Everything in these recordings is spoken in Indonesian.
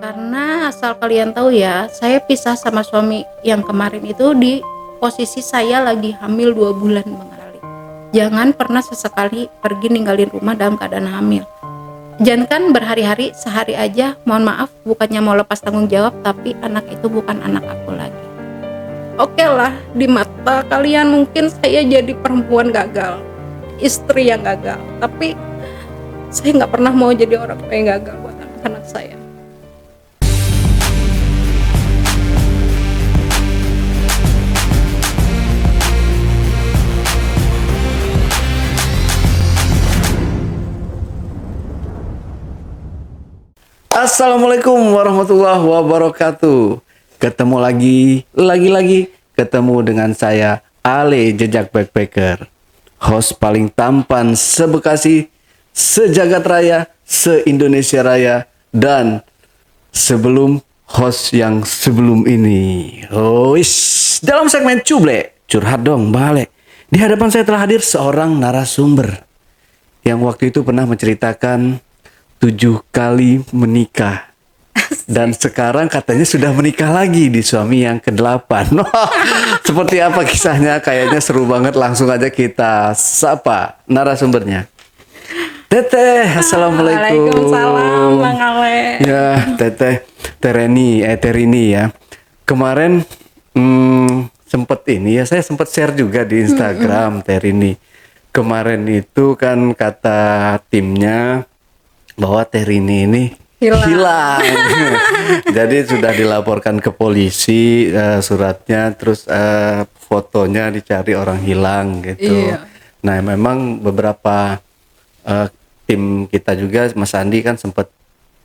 Karena asal kalian tahu ya, saya pisah sama suami yang kemarin itu di posisi saya lagi hamil 2 bulan, Bang Ali. Jangan pernah sesekali pergi ninggalin rumah dalam keadaan hamil. Jangan kan berhari-hari, sehari aja, mohon maaf, bukannya mau lepas tanggung jawab, tapi anak itu bukan anak aku lagi. Oke lah, di mata kalian mungkin saya jadi perempuan gagal, istri yang gagal. Tapi saya nggak pernah mau jadi orang tua yang gagal buat anak-anak saya. Assalamualaikum warahmatullahi wabarakatuh. Ketemu lagi ketemu dengan saya Ale Jejak Backpacker, host paling tampan se-Bekasi, se-Jagat Raya, se-Indonesia Raya, dan sebelum host yang sebelum ini. Dalam segmen Cuble, curhat dong balik. Di hadapan saya telah hadir seorang narasumber yang waktu itu pernah menceritakan 7 kali menikah. Dan sekarang katanya sudah menikah lagi di suami yang ke-8. Seperti apa kisahnya? Kayaknya seru banget. Langsung aja kita sapa narasumbernya. Teteh, assalamualaikum. Waalaikumsalam, Bang Ale. Ya, Teteh Terini ya. Kemarin saya sempat share juga di Instagram Terini. Kemarin itu kan kata timnya bahwa Terini ini hilang. Jadi sudah dilaporkan ke polisi, suratnya, terus fotonya dicari orang hilang gitu. Iya. Nah, memang beberapa tim kita juga, Mas Andi kan sempat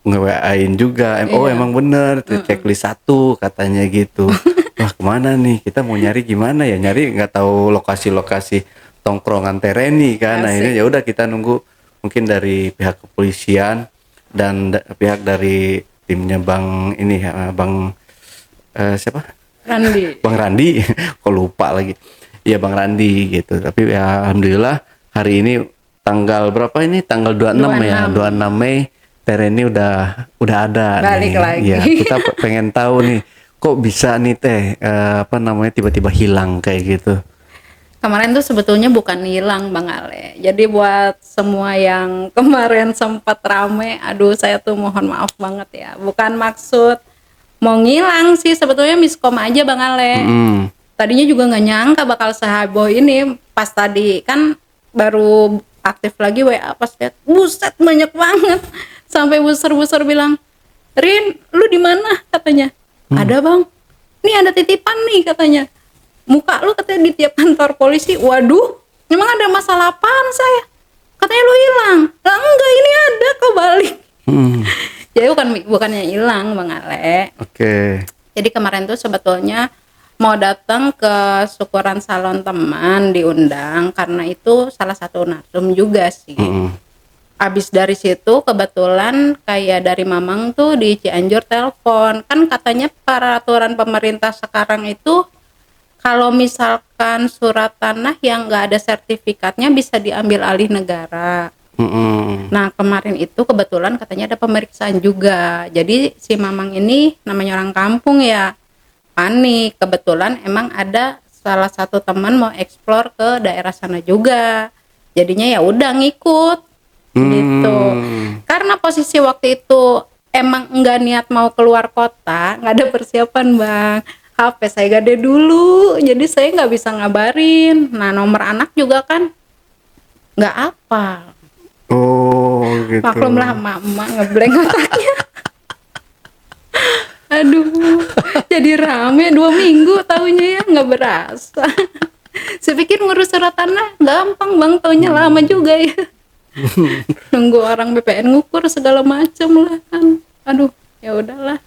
nge-WA-in juga. Emang bener, checklist 1 katanya gitu. Wah, kemana nih? Kita mau nyari gimana ya? Nyari nggak tahu lokasi-lokasi tongkrongan Terini kan. Nah, ini ya udah kita nunggu mungkin dari pihak kepolisian dan pihak dari timnya Bang ini Bang siapa? Randi. Bang Randi. Kok lupa lagi. Iya, Bang Randi gitu. Tapi ya alhamdulillah hari ini tanggal berapa ini? Tanggal 26 ya. 26 Mei Terini udah ada balik nih. lagi. Ya, kita pengen tahu nih kok bisa nih Teh tiba-tiba hilang kayak gitu. Kemarin tuh sebetulnya bukan hilang, Bang Ale. Jadi buat semua yang kemarin sempat rame, aduh saya tuh mohon maaf banget ya. Bukan maksud mau ngilang sih, sebetulnya miskom aja, Bang Ale. Tadinya juga nggak nyangka bakal seheboh ini. Pas tadi kan baru aktif lagi WA, pas lihat buset banyak banget. Sampai buser-buser bilang, "Rin, lu di mana?" katanya. "Ada, Bang. Nih ada titipan nih," katanya. "Muka lu katanya di tiap kantor polisi." Waduh, emang ada masalah apaan saya? Katanya lu hilang. Lah enggak, ini ada kok balik. Jadi bukannya hilang, Bang Ale. Oke. Jadi kemarin tuh sebetulnya mau datang ke syukuran salon teman, diundang karena itu salah satu narsum juga sih. Abis dari situ kebetulan kayak dari Mamang tuh di Cianjur telepon. Kan katanya peraturan pemerintah sekarang itu kalau misalkan surat tanah yang nggak ada sertifikatnya bisa diambil alih negara. Nah kemarin itu kebetulan katanya ada pemeriksaan juga. Jadi si Mamang ini namanya orang kampung ya, panik. Kebetulan emang ada salah satu teman mau eksplor ke daerah sana juga. Jadinya ya udah ngikut gitu. Karena posisi waktu itu emang nggak niat mau keluar kota, nggak ada persiapan, Bang. HP saya gade dulu, jadi saya nggak bisa ngabarin. Nah nomor anak juga kan nggak apa. Oh gitu. Maklumlah mama ngeblank otaknya. Aduh, jadi rame 2 minggu taunya ya, nggak berasa. Saya pikir ngurus surat tanah gampang, Bang, taunya lama juga ya. Nunggu orang BPN ngukur segala macem lah kan. Aduh, ya udahlah.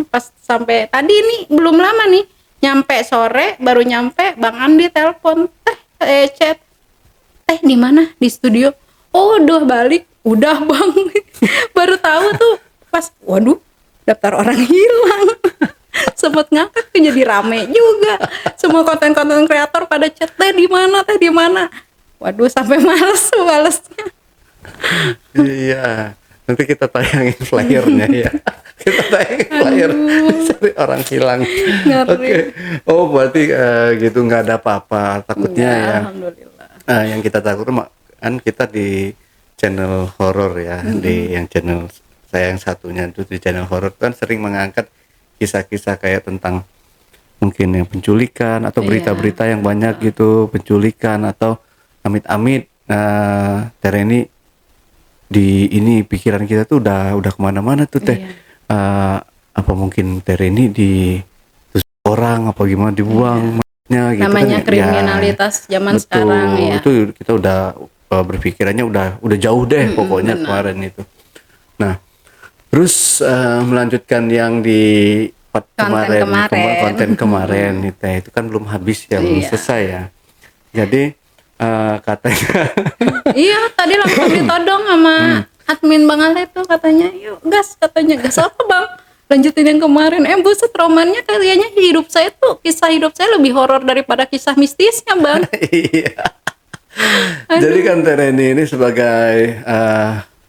Pas sampai tadi nih belum lama nih, nyampe sore baru nyampe, Bang Andi telepon, chat, di mana? Di studio. Oh udah balik, udah Bang. Baru tahu tuh pas, waduh, daftar orang hilang. Sempet ngakak tuh, jadi rame juga. Semua konten-konten kreator pada chat, di mana? Waduh, sampai males balesnya. Iya, nanti kita tayangin flyernya ya. Kita naik layar cari orang hilang. Ngeri. Oke. Oh berarti gitu nggak ada apa-apa. Takutnya Enggak, ya. alhamdulillah. Yang kita takut kan kita di channel horor ya, di yang channel saya yang satunya itu di channel horor kan sering mengangkat kisah-kisah kayak tentang mungkin yang penculikan atau Iya. berita-berita yang banyak gitu, penculikan atau amit-amit. Tereni di ini pikiran kita tuh udah kemana-mana tuh teh. Iya. Apa mungkin Tereni ditusuk orang apa gimana dibuang mayatnya gitu Namanya kan ya. kriminalitas zaman Betul, sekarang ya. itu kita udah berpikirannya udah jauh deh pokoknya benar. kemarin itu. Nah, terus melanjutkan yang di part konten kemarin nih Teh, itu kan belum habis ya, belum Iya. selesai ya. Jadi katanya Iya, tadi langsung ditodong sama admin Bang Ale tuh katanya, yuk gas, katanya gas apa Bang? Lanjutin yang kemarin. Buset, romannya kayaknya hidup saya tuh, kisah hidup saya lebih horor daripada kisah mistisnya Bang. iya. Jadi kan Tereni ini sebagai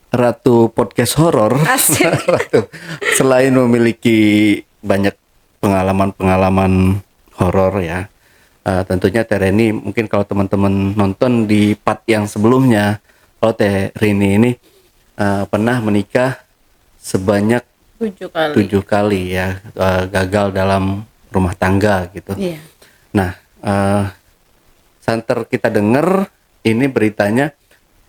ratu podcast horor, Asik. ratu, selain memiliki banyak pengalaman horor ya, tentunya Tereni mungkin kalau teman-teman nonton di part yang sebelumnya, kalau Tereni ini pernah menikah sebanyak 7 kali. 7 kali ya, gagal dalam rumah tangga gitu. Iya. Nah, santer kita dengar ini beritanya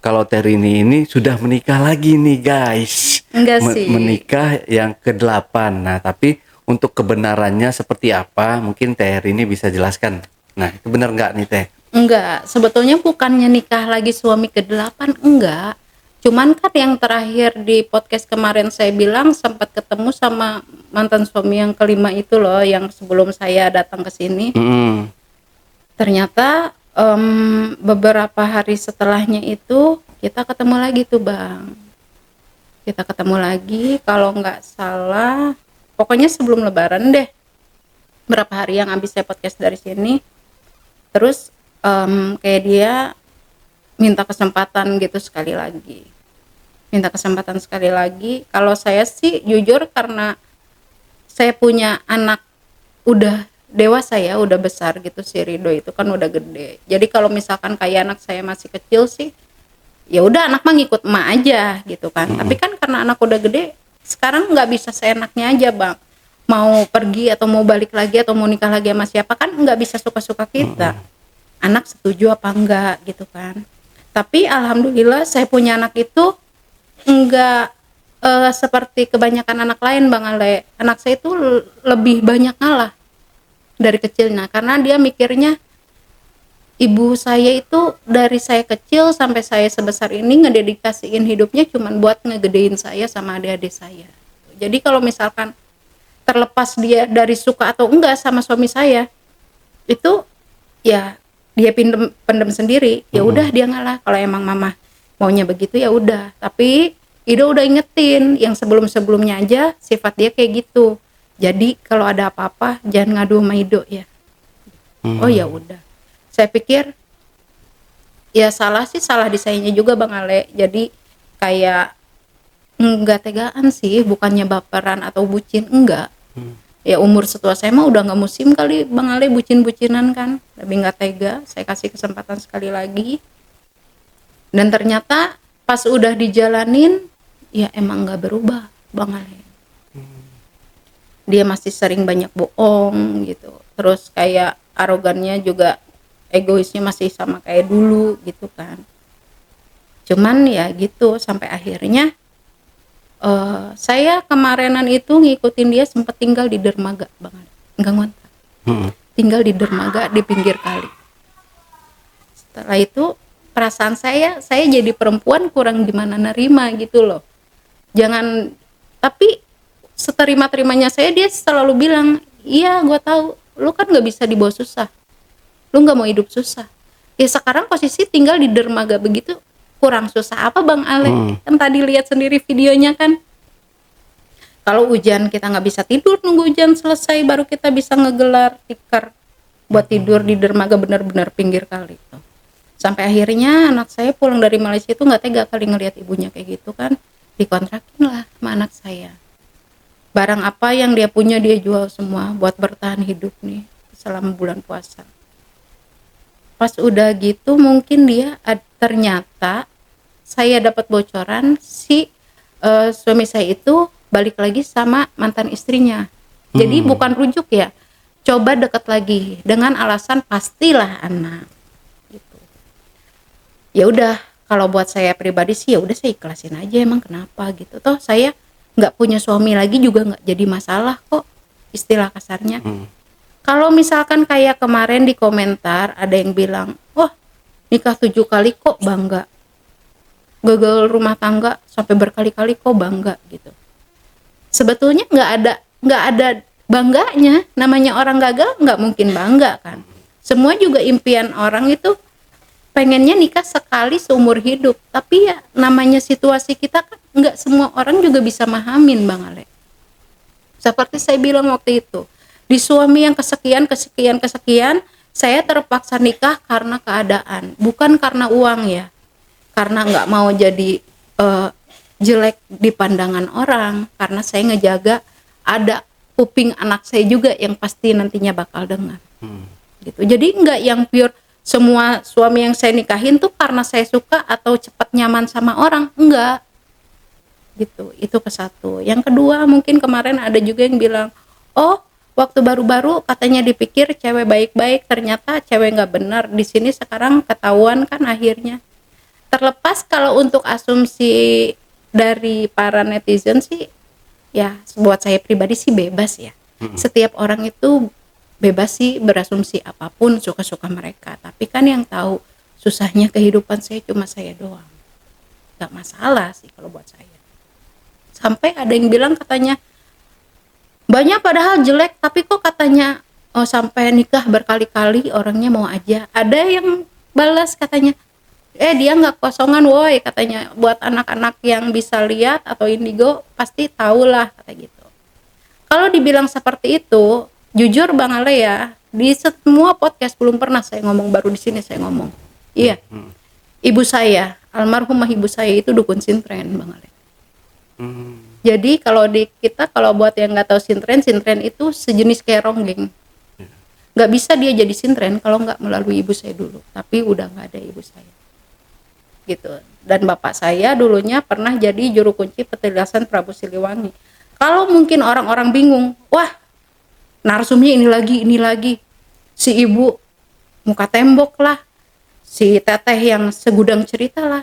kalau Terini ini sudah menikah lagi nih guys. Enggak sih. Menikah yang ke-8. Nah, tapi untuk kebenarannya seperti apa mungkin Terini bisa jelaskan. Nah, itu benar nggak nih Teh? Enggak, sebetulnya bukannya nikah lagi suami ke-8, enggak. Cuman kan yang terakhir di podcast kemarin saya bilang sempat ketemu sama mantan suami yang ke-5 itu loh, yang sebelum saya datang ke sini. Ternyata beberapa hari setelahnya itu kita ketemu lagi tuh Bang. Kita ketemu lagi, kalau nggak salah, pokoknya sebelum Lebaran deh. Berapa hari yang habis saya podcast dari sini. Terus kayak dia minta kesempatan gitu sekali lagi. Minta kesempatan sekali lagi. Kalau saya sih jujur karena saya punya anak udah dewasa ya, udah besar gitu, si Rido itu kan udah gede. Jadi kalau misalkan kayak anak saya masih kecil sih, ya udah anak mah ngikut emak aja gitu kan. Tapi kan karena anak udah gede, sekarang nggak bisa seenaknya aja Bang. Mau pergi atau mau balik lagi atau mau nikah lagi sama siapa kan nggak bisa suka-suka kita. Anak setuju apa enggak gitu kan. Tapi alhamdulillah saya punya anak itu enggak seperti kebanyakan anak lain Bang Ale. Anak saya itu lebih banyak ngalah dari kecilnya, karena dia mikirnya ibu saya itu dari saya kecil sampai saya sebesar ini ngededikasiin hidupnya cuman buat ngegedein saya sama adik-adik saya. Jadi kalau misalkan terlepas dia dari suka atau enggak sama suami saya, itu ya dia pendem sendiri. Ya udah dia ngalah. Kalau emang mama maunya begitu ya udah. Tapi Ido udah ingetin yang sebelum-sebelumnya aja sifat dia kayak gitu. Jadi kalau ada apa-apa jangan ngadu sama Ido ya. Oh ya udah. Saya pikir ya salah sih, salah di sayanya juga Bang Ale. Jadi kayak enggak tegaan sih, bukannya baperan atau bucin, enggak. Ya umur setua saya mah udah nggak musim kali Bang Ale bucin-bucinan kan. Lebih nggak tega. Saya kasih kesempatan sekali lagi. Dan ternyata pas udah dijalanin ya emang nggak berubah Bang Ale. Dia masih sering banyak bohong gitu. Terus kayak arogannya juga, egoisnya masih sama kayak dulu gitu kan. Cuman ya gitu sampai akhirnya saya kemarinan itu ngikutin dia, sempat tinggal di dermaga Bang Ale. Enggak ngontrak. Tinggal di dermaga di pinggir kali. Setelah itu perasaan saya jadi perempuan kurang gimana nerima gitu loh. Jangan, tapi seterima-terimanya saya dia selalu bilang, iya gue tahu lu kan nggak bisa dibawa susah, lu nggak mau hidup susah. Ya sekarang posisi tinggal di dermaga begitu kurang susah apa Bang Ale? Kan tadi lihat sendiri videonya kan. Kalau hujan kita nggak bisa tidur, nunggu hujan selesai baru kita bisa ngegelar tikar buat tidur di dermaga benar-benar pinggir kali tuh. Sampai akhirnya anak saya pulang dari Malaysia itu nggak tega kali ngelihat ibunya kayak gitu kan, dikontrakin lah sama anak saya. Barang apa yang dia punya dia jual semua buat bertahan hidup nih selama bulan puasa. Pas udah gitu mungkin dia ternyata saya dapat bocoran si suami saya itu balik lagi sama mantan istrinya. Jadi bukan rujuk ya, coba deket lagi dengan alasan pastilah anak. Gitu. Ya udah, kalau buat saya pribadi sih ya udah saya ikhlasin aja, emang kenapa gitu. Toh saya nggak punya suami lagi juga nggak jadi masalah kok, istilah kasarnya. Kalau misalkan kayak kemarin di komentar ada yang bilang, wah nikah 7 kali kok bangga, gagal rumah tangga sampai berkali-kali kok bangga gitu. Sebetulnya nggak ada bangganya, namanya orang gagal nggak mungkin bangga kan. Semua juga impian orang itu pengennya nikah sekali seumur hidup, tapi ya namanya situasi kita kan nggak semua orang juga bisa mahamin Bang Ale. Seperti saya bilang waktu itu, di suami yang kesekian, saya terpaksa nikah karena keadaan, bukan karena uang ya, karena nggak mau jadi jelek di pandangan orang, karena saya ngejaga ada kuping anak saya juga yang pasti nantinya bakal dengar. Gitu. Jadi nggak yang pure semua suami yang saya nikahin tuh karena saya suka atau cepat nyaman sama orang, enggak. Gitu. Itu ke satu. Yang kedua, mungkin kemarin ada juga yang bilang, "Oh, waktu baru-baru katanya dipikir cewek baik-baik, ternyata cewek nggak benar." Di sini sekarang ketahuan kan akhirnya. Terlepas kalau untuk asumsi dari para netizen sih, ya buat saya pribadi sih bebas ya. Setiap orang itu bebas sih berasumsi apapun suka-suka mereka. Tapi kan yang tahu susahnya kehidupan saya cuma saya doang. Gak masalah sih kalau buat saya. Sampai ada yang bilang katanya banyak padahal jelek, tapi kok katanya oh sampai nikah berkali-kali orangnya mau aja. Ada yang balas katanya, dia nggak kosongan woi, katanya buat anak-anak yang bisa lihat atau indigo pasti tahulah kata gitu. Kalau dibilang seperti itu, jujur Bang Ale ya, di semua podcast belum pernah saya ngomong, baru di sini saya ngomong. Iya. Ibu saya, almarhumah ibu saya itu dukun sintren Bang Ale. Jadi kalau di kita, kalau buat yang nggak tahu sintren itu sejenis kayak ronggeng. Nggak bisa dia jadi sintren kalau nggak melalui ibu saya dulu. Tapi udah nggak ada ibu saya. Gitu. Dan bapak saya dulunya pernah jadi juru kunci petilasan Prabu Siliwangi. Kalau mungkin orang-orang bingung, wah narsumnya ini lagi, si ibu muka tembok lah, si teteh yang segudang cerita lah,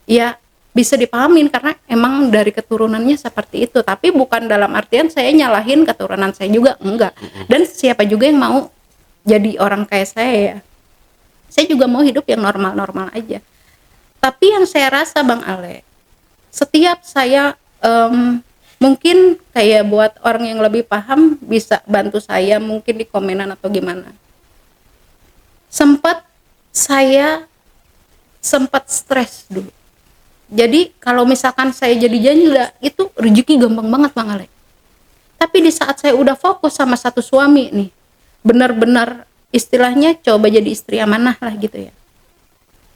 ya bisa dipahamin karena emang dari keturunannya seperti itu. Tapi bukan dalam artian saya nyalahin keturunan saya juga, enggak. Dan siapa juga yang mau jadi orang kayak saya juga mau hidup yang normal-normal aja. Tapi yang saya rasa Bang Ale, setiap saya mungkin kayak buat orang yang lebih paham bisa bantu saya mungkin di komenan atau gimana. Saya sempat stres dulu. Jadi kalau misalkan saya jadi janda itu rezeki gampang banget Bang Ale. Tapi di saat saya udah fokus sama satu suami nih, benar-benar istilahnya coba jadi istri amanah lah gitu ya.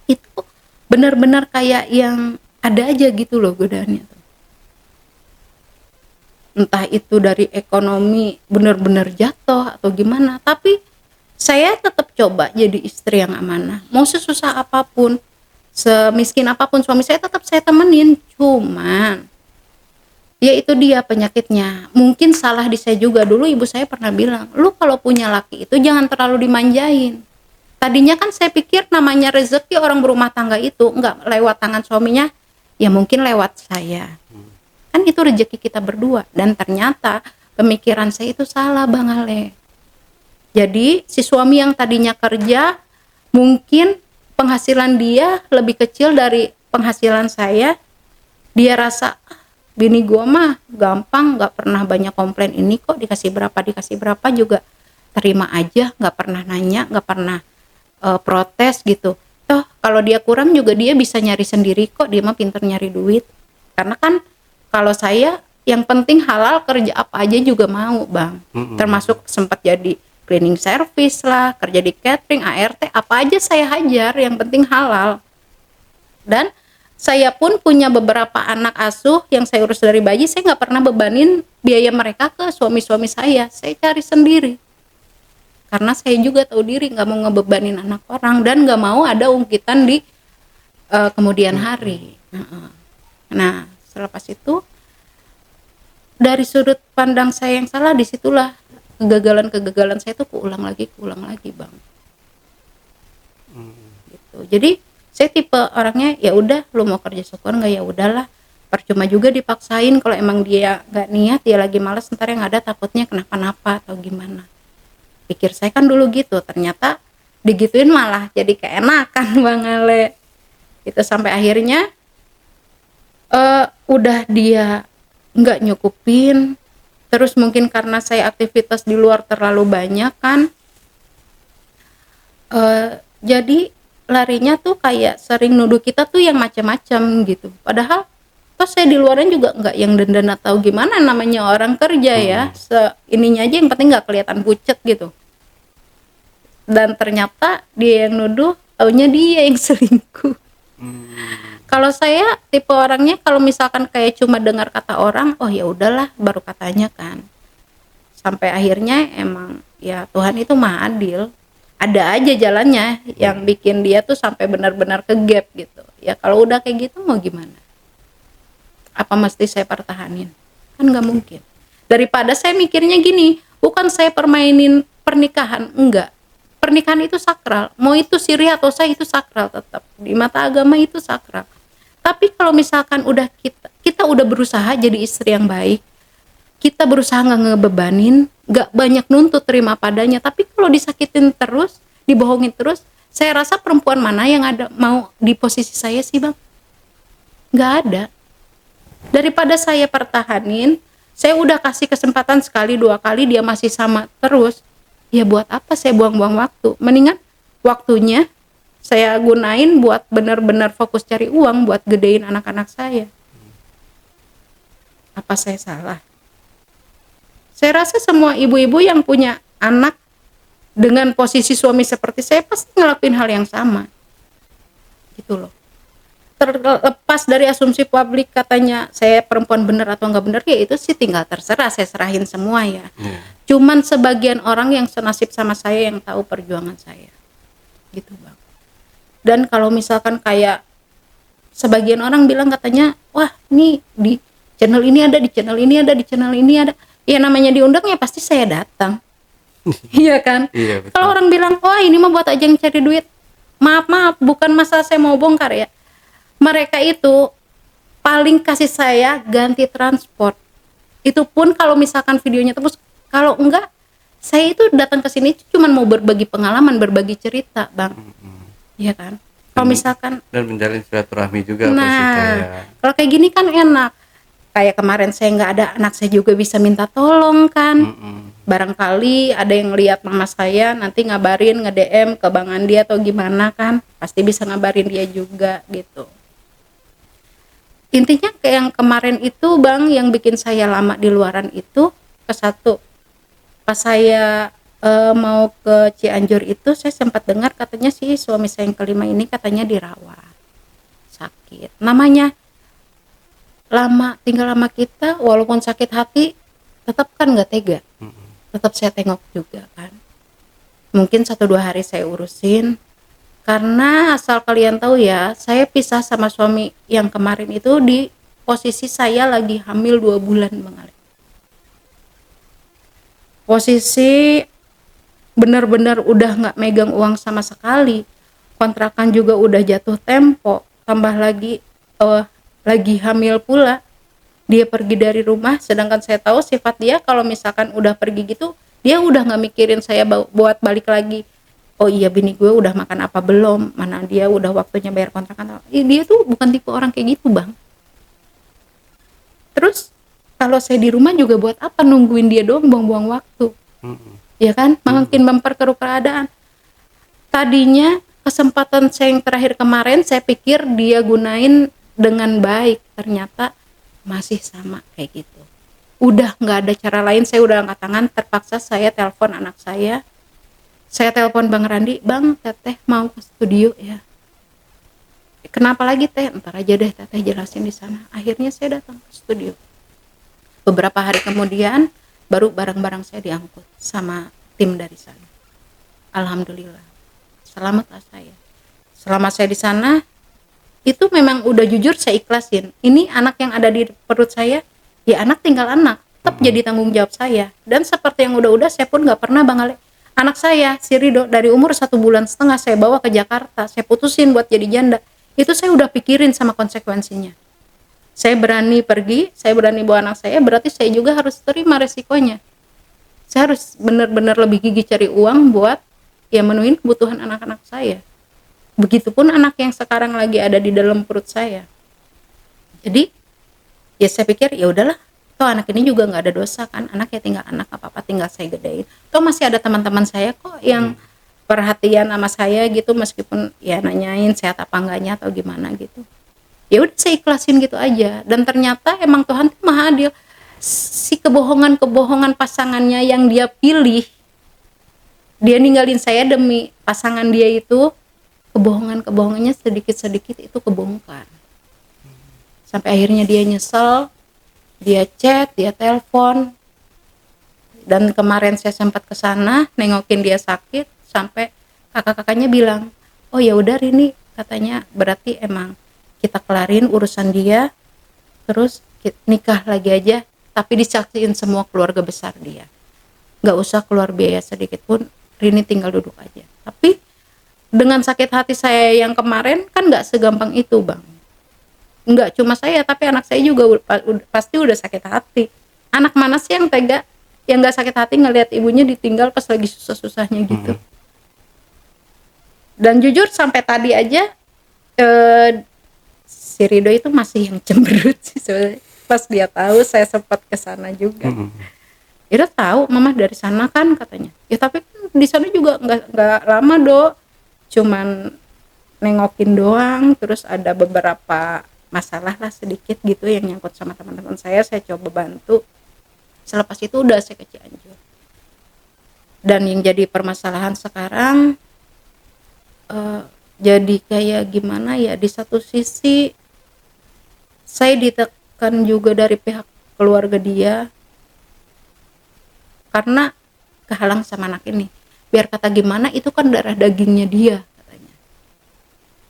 Itu benar-benar kayak yang ada aja gitu loh godaannya tuh. Entah itu dari ekonomi benar-benar jatuh atau gimana, tapi saya tetap coba jadi istri yang amanah. Mau sesusah apapun, semiskin apapun suami saya tetap saya temenin. Cuman ya itu dia penyakitnya. Mungkin salah di saya juga. Dulu ibu saya pernah bilang, lu kalau punya laki itu jangan terlalu dimanjain. Tadinya kan saya pikir namanya rezeki orang berumah tangga itu enggak lewat tangan suaminya, ya mungkin lewat saya. Kan itu rezeki kita berdua. Dan ternyata pemikiran saya itu salah Bang Ale. Jadi si suami yang tadinya kerja, mungkin penghasilan dia lebih kecil dari penghasilan saya. Dia rasa bini gua mah gampang, gak pernah banyak komplain, ini kok dikasih berapa juga terima aja, gak pernah nanya, gak pernah protes gitu. Toh kalau dia kurang juga dia bisa nyari sendiri kok, dia mah pinter nyari duit. Karena kan kalau saya yang penting halal, kerja apa aja juga mau Bang. Termasuk sempat jadi cleaning service lah, kerja di catering, ART, apa aja saya hajar, yang penting halal. Dan Saya pun punya beberapa anak asuh yang saya urus dari bayi, saya nggak pernah bebanin biaya mereka ke suami-suami saya cari sendiri. Karena saya juga tahu diri nggak mau ngebebanin anak orang dan nggak mau ada ungkitan di kemudian hari. Nah, selepas itu dari sudut pandang saya yang salah, disitulah kegagalan saya itu keulang lagi Bang. Gitu. Jadi saya tipe orangnya ya udah, lu mau kerja syukur nggak, ya udahlah, percuma juga dipaksain. Kalau emang dia nggak niat, dia lagi malas, ntar yang ada takutnya kenapa-napa atau gimana. Pikir saya kan dulu gitu, ternyata digituin malah jadi keenakan Bang Ale. Itu sampai akhirnya udah dia nggak nyukupin, terus mungkin karena saya aktivitas di luar terlalu banyak kan, jadi larinya tuh kayak sering nuduh kita tuh yang macam-macam gitu. Padahal toh saya di luarnya juga nggak yang dandan atau gimana, namanya orang kerja ya, ininya aja yang penting nggak kelihatan pucet gitu. Dan ternyata dia yang nuduh, taunya dia yang selingkuh. Kalau saya tipe orangnya kalau misalkan kayak cuma dengar kata orang, oh ya udahlah, baru katanya kan. Sampai akhirnya emang ya Tuhan itu maha adil. Ada aja jalannya yang bikin dia tuh sampai benar-benar ke gap gitu. Ya kalau udah kayak gitu mau gimana? Apa mesti saya pertahanin? Kan nggak mungkin. Daripada saya mikirnya gini, bukan saya permainin pernikahan, enggak. Pernikahan itu sakral. Mau itu siri atau sah itu sakral tetap. Di mata agama itu sakral. Tapi kalau misalkan udah kita udah berusaha jadi istri yang baik, kita berusaha nggak ngebebanin, nggak banyak nuntut, terima padanya. Tapi kalau disakitin terus, dibohongin terus, saya rasa perempuan mana yang ada mau di posisi saya sih Bang? Nggak ada. Daripada saya pertahanin, saya udah kasih kesempatan sekali dua kali dia masih sama terus, ya buat apa saya buang-buang waktu? Mendingan waktunya saya gunain buat benar-benar fokus cari uang buat gedein anak-anak saya. Apa saya salah? Saya rasa semua ibu-ibu yang punya anak dengan posisi suami seperti saya pasti ngelakuin hal yang sama. Gitu loh. Terlepas dari asumsi publik katanya saya perempuan bener atau enggak bener, ya itu sih tinggal terserah, saya serahin semua ya. Cuman sebagian orang yang senasib sama saya yang tahu perjuangan saya. Gitu Bang. Dan kalau misalkan kayak sebagian orang bilang katanya, wah ini di channel ini ada, di channel ini ada, di channel ini ada. Ya namanya diundang ya pasti saya datang. Iya kan? Iya, kalau orang bilang, wah ini mah buat ajang cari duit. Maaf, bukan masalah saya mau bongkar ya. Mereka itu paling kasih saya ganti transport. Itu pun kalau misalkan videonya tebus. Kalau enggak, saya itu datang ke sini cuma mau berbagi pengalaman, berbagi cerita, Bang. Iya kan? Kalau misalkan dan menjalin silaturahmi juga. Nah, kalau kayak gini kan enak. Kayak kemarin saya nggak ada, anak saya juga bisa minta tolong kan. Barangkali ada yang lihat mama saya, nanti ngabarin, nge-DM ke Bang Andi atau gimana kan, pasti bisa ngabarin dia juga gitu. Intinya kayak yang kemarin itu Bang, yang bikin saya lama di luaran itu, ke satu, pas saya mau ke Cianjur itu, saya sempat dengar katanya sih suami saya yang kelima ini katanya dirawat sakit. Namanya tinggal lama kita, walaupun sakit hati tetap kan nggak tega, tetap saya tengok juga kan. Mungkin 1-2 hari saya urusin, karena asal kalian tahu ya, saya pisah sama suami yang kemarin itu di posisi saya lagi hamil 2 bulan Bang Ale. Posisi benar-benar udah nggak megang uang sama sekali, kontrakan juga udah jatuh tempo, tambah lagi lagi hamil pula, dia pergi dari rumah, sedangkan saya tahu sifat dia kalau misalkan udah pergi gitu, dia udah nggak mikirin saya buat balik lagi. Oh iya bini gue udah makan apa belum, mana dia udah waktunya bayar kontrakan. Dia tuh bukan tipe orang kayak gitu Bang. Terus kalau saya di rumah juga buat apa nungguin dia doang, buang-buang waktu. Ya kan, makin memperkeruh keadaan. Tadinya kesempatan saya yang terakhir kemarin saya pikir dia gunain dengan baik, ternyata masih sama kayak gitu. Udah nggak ada cara lain, saya udah angkat tangan, terpaksa saya telepon anak saya telepon Bang Randi, Bang Teteh mau ke studio ya. Kenapa lagi teh? Ntar aja deh teteh jelasin di sana. Akhirnya saya datang ke studio. Beberapa hari kemudian baru barang-barang saya diangkut sama tim dari sana. Alhamdulillah, selamatlah saya. Selama saya di sana, itu memang udah jujur saya ikhlasin. Ini anak yang ada di perut saya, ya anak tinggal anak, tetap jadi tanggung jawab saya. Dan seperti yang udah-udah, saya pun nggak pernah Bang Ale. Anak saya, si Rido, dari umur 1,5 bulan saya bawa ke Jakarta, saya putusin buat jadi janda. Itu saya udah pikirin sama konsekuensinya. Saya berani pergi, saya berani bawa anak saya, berarti saya juga harus terima resikonya. Saya harus benar-benar lebih gigih cari uang buat ya menuhin kebutuhan anak-anak saya. Begitupun anak yang sekarang lagi ada di dalam perut saya. Jadi ya saya pikir ya udahlah, toh anak ini juga nggak ada dosa kan, anak ya tinggal anak, apa-apa tinggal saya gedein. Toh masih ada teman-teman saya kok yang perhatian sama saya gitu, meskipun ya nanyain sehat apa enggaknya atau gimana gitu. Ya udah saya ikhlasin gitu aja. Dan ternyata emang Tuhan tuh maha adil. Si kebohongan pasangannya yang dia pilih, dia ninggalin saya demi pasangan dia itu, kebohongannya sedikit-sedikit itu kebongkar. Sampai akhirnya dia nyesel, dia chat, dia telepon. Dan kemarin saya sempat ke sana nengokin dia sakit, sampai kakak-kakaknya bilang, "Oh ya udah Rini," katanya, "berarti emang kita kelarin urusan dia, terus nikah lagi aja, tapi disaksiin semua keluarga besar dia. Nggak usah keluar biaya sedikit pun, Rini tinggal duduk aja." Tapi dengan sakit hati saya yang kemarin kan nggak segampang itu Bang. Nggak cuma saya, tapi anak saya juga pasti udah sakit hati. Anak mana sih yang tega, yang nggak sakit hati ngelihat ibunya ditinggal pas lagi susah-susahnya gitu. Dan jujur sampai tadi aja si Rido itu masih yang cemberut sih sebenarnya. Pas dia tahu saya sempat ke sana juga. Dia tahu mama dari sana kan katanya. Ya tapi kan di sana juga nggak lama cuman nengokin doang, terus ada beberapa masalah lah sedikit gitu yang nyangkut sama teman-teman saya coba bantu. Selepas itu udah saya ke Cianjur. Dan yang jadi permasalahan sekarang jadi kayak gimana ya, di satu sisi saya ditekan juga dari pihak keluarga dia karena kehalang sama anak ini. Biar kata gimana, itu kan darah dagingnya dia katanya.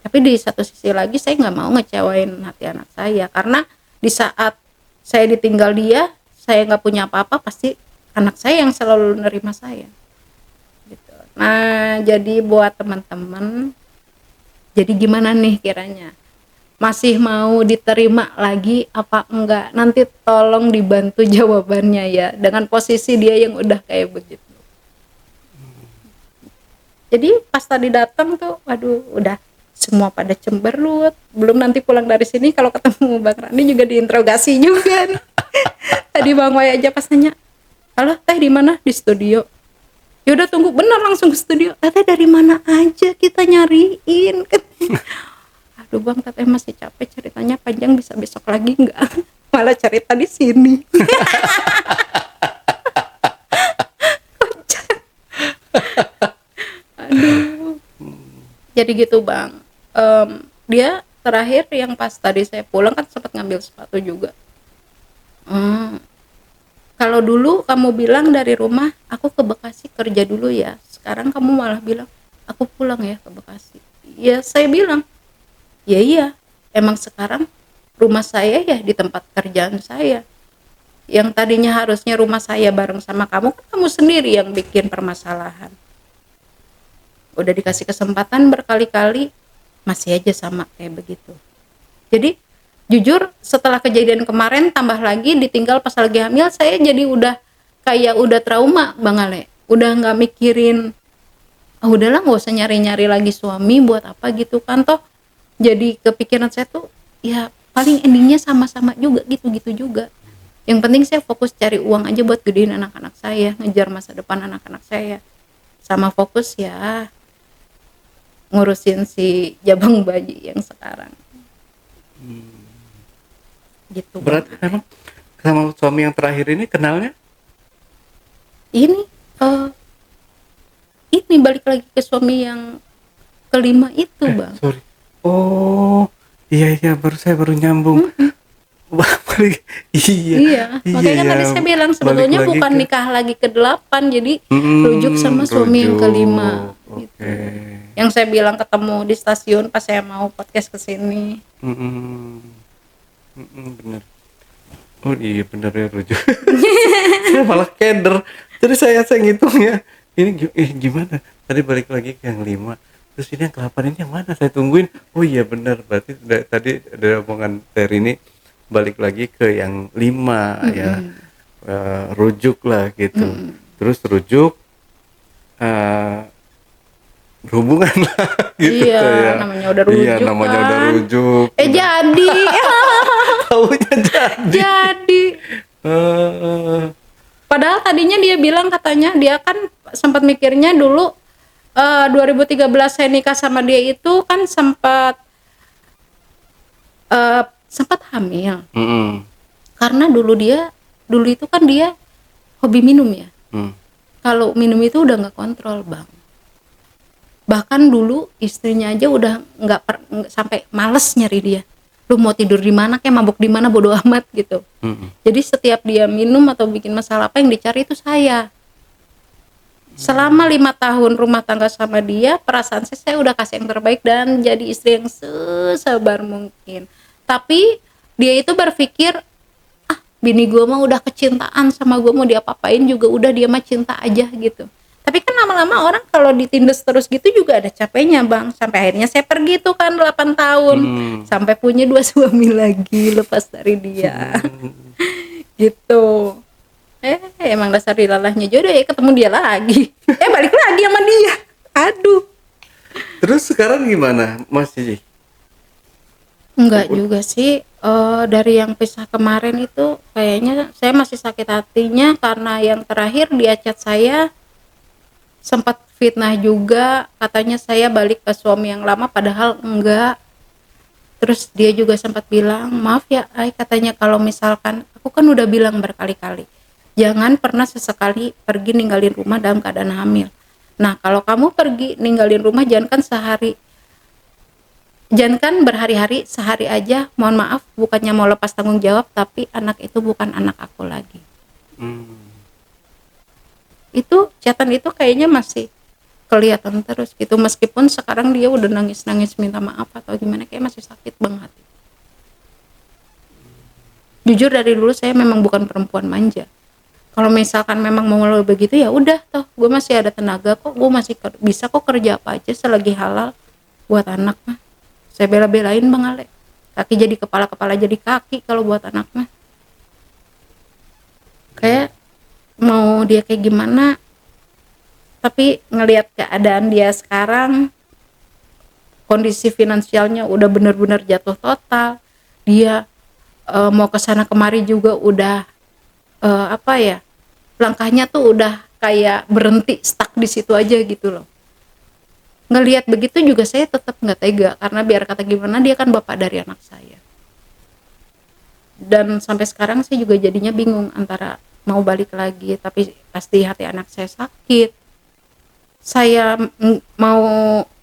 Tapi di satu sisi lagi saya nggak mau ngecewain hati anak saya, karena di saat saya ditinggal dia, saya nggak punya apa-apa, pasti anak saya yang selalu nerima saya gitu. Nah jadi buat teman-teman, jadi gimana nih kiranya, masih mau diterima lagi apa enggak? Nanti tolong dibantu jawabannya ya, dengan posisi dia yang udah kayak begitu. Jadi pas tadi datang tuh, waduh, udah semua pada cemberut. Belum nanti pulang dari sini kalau ketemu Bang Rani juga diinterogasi juga. Tadi Bang Wai aja pas nanya, "Halo, teh di mana?" "Di studio." "Ya udah tunggu." Bener langsung ke studio. "Teh dari mana aja kita nyariin." Aduh Bang, teteh masih capek ceritanya panjang, bisa besok lagi enggak? Malah cerita di sini. Aduh. Jadi gitu Bang. Dia terakhir yang pas tadi saya pulang kan sempat ngambil sepatu juga. Kalau dulu kamu bilang dari rumah aku ke Bekasi kerja dulu ya, sekarang kamu malah bilang aku pulang ya ke Bekasi. Ya saya bilang, ya iya, emang sekarang rumah saya ya di tempat kerjaan saya. Yang tadinya harusnya rumah saya bareng sama kamu, kan kamu sendiri yang bikin permasalahan. Udah dikasih kesempatan berkali-kali, masih aja sama kayak begitu. Jadi jujur setelah kejadian kemarin, tambah lagi ditinggal pas lagi hamil, saya jadi udah kayak udah trauma Bang Ale. Udah nggak mikirin, udahlah nggak usah nyari-nyari lagi suami buat apa gitu kan, toh jadi kepikiran saya tuh ya paling endingnya sama-sama juga gitu-gitu juga. Yang penting saya fokus cari uang aja buat gedein anak-anak saya, ngejar masa depan anak-anak saya, sama fokus ya ngurusin si jabang bayi yang sekarang. Gitu. Berarti memang sama suami yang terakhir ini kenalnya? Ini balik lagi ke suami yang kelima itu Bang. Sorry. Oh, iya baru saya baru nyambung. Balik, iya, Iya, makanya kan ya. tadi saya bilang Balik sebetulnya lagi bukan ke nikah lagi ke-8, jadi rujuk sama suami yang kelima rujuk. gitu. Oke. Yang saya bilang ketemu di stasiun pas saya mau podcast ke sini. Mm-mm. Bener. Oh iya bener ya rujuk. Saya malah keder. Jadi saya ngitungnya. Ini gimana? Tadi balik lagi ke yang 5. Terus ini yang ke-8 ini yang mana? Saya tungguin. Oh iya bener. Berarti tadi ada omongan dari ini balik lagi ke yang 5 ya. Rujuk lah gitu. Terus rujuk berhubungan lah gitu Iya, ya. namanya udah rujuk. Iya, namanya kan. udah rujuk. Jadi, Taunya jadi. jadi. Padahal tadinya dia bilang katanya dia kan sempat mikirnya dulu 2013 saya nikah sama dia itu kan sempat hamil. Karena dulu itu kan dia hobi minum ya. Kalau minum itu udah nggak kontrol bang. Bahkan dulu istrinya aja udah nggak sampai males nyari dia. Lu mau tidur di mana kayak mabuk di mana bodo amat gitu. Jadi setiap dia minum atau bikin masalah apa yang dicari itu saya. Selama 5 tahun rumah tangga sama dia, perasaan saya udah kasih yang terbaik dan jadi istri yang sesabar mungkin. Tapi dia itu berpikir, bini gue mah udah kecintaan sama gue, mau diapa-apain juga udah dia mah cinta aja gitu. Tapi kan lama-lama orang kalau ditindas terus gitu juga ada capeknya bang. Sampai akhirnya saya pergi tuh kan 8 tahun. Sampai punya 2 suami lagi lepas dari dia. Gitu. Emang dasar dilalahnya jodoh ya, ketemu dia lagi. Balik lagi sama dia. Aduh. Terus sekarang gimana Mas Cici? Enggak juga sih. Dari yang pisah kemarin itu kayaknya saya masih sakit hatinya karena yang terakhir dia chat saya sempat fitnah juga, katanya saya balik ke suami yang lama padahal enggak. Terus dia juga sempat bilang, maaf ya Ai, katanya kalau misalkan aku kan udah bilang berkali-kali, jangan pernah sesekali pergi ninggalin rumah dalam keadaan hamil. Nah kalau kamu pergi ninggalin rumah jangan kan berhari-hari, sehari aja, mohon maaf bukannya mau lepas tanggung jawab, tapi anak itu bukan anak aku lagi. Itu chatan itu kayaknya masih kelihatan terus gitu, meskipun sekarang dia udah nangis-nangis minta maaf atau gimana, kayak masih sakit banget. Jujur dari dulu saya memang bukan perempuan manja. Kalau misalkan memang mau begitu ya udah toh, gue masih ada tenaga kok, gue masih bisa kok kerja apa aja selagi halal buat anak mah. Saya bela-belain Bang Ale. Kaki jadi kepala, kepala jadi kaki kalau buat anak mah. Kayak mau dia kayak gimana, tapi ngelihat keadaan dia sekarang, kondisi finansialnya udah benar-benar jatuh total. Dia mau kesana kemari juga udah langkahnya tuh udah kayak berhenti, stuck di situ aja gitu loh. Ngelihat begitu juga saya tetap nggak tega, karena biar kata gimana dia kan bapak dari anak saya. Dan sampai sekarang saya juga jadinya bingung antara mau balik lagi, tapi pasti hati anak saya sakit. Saya mau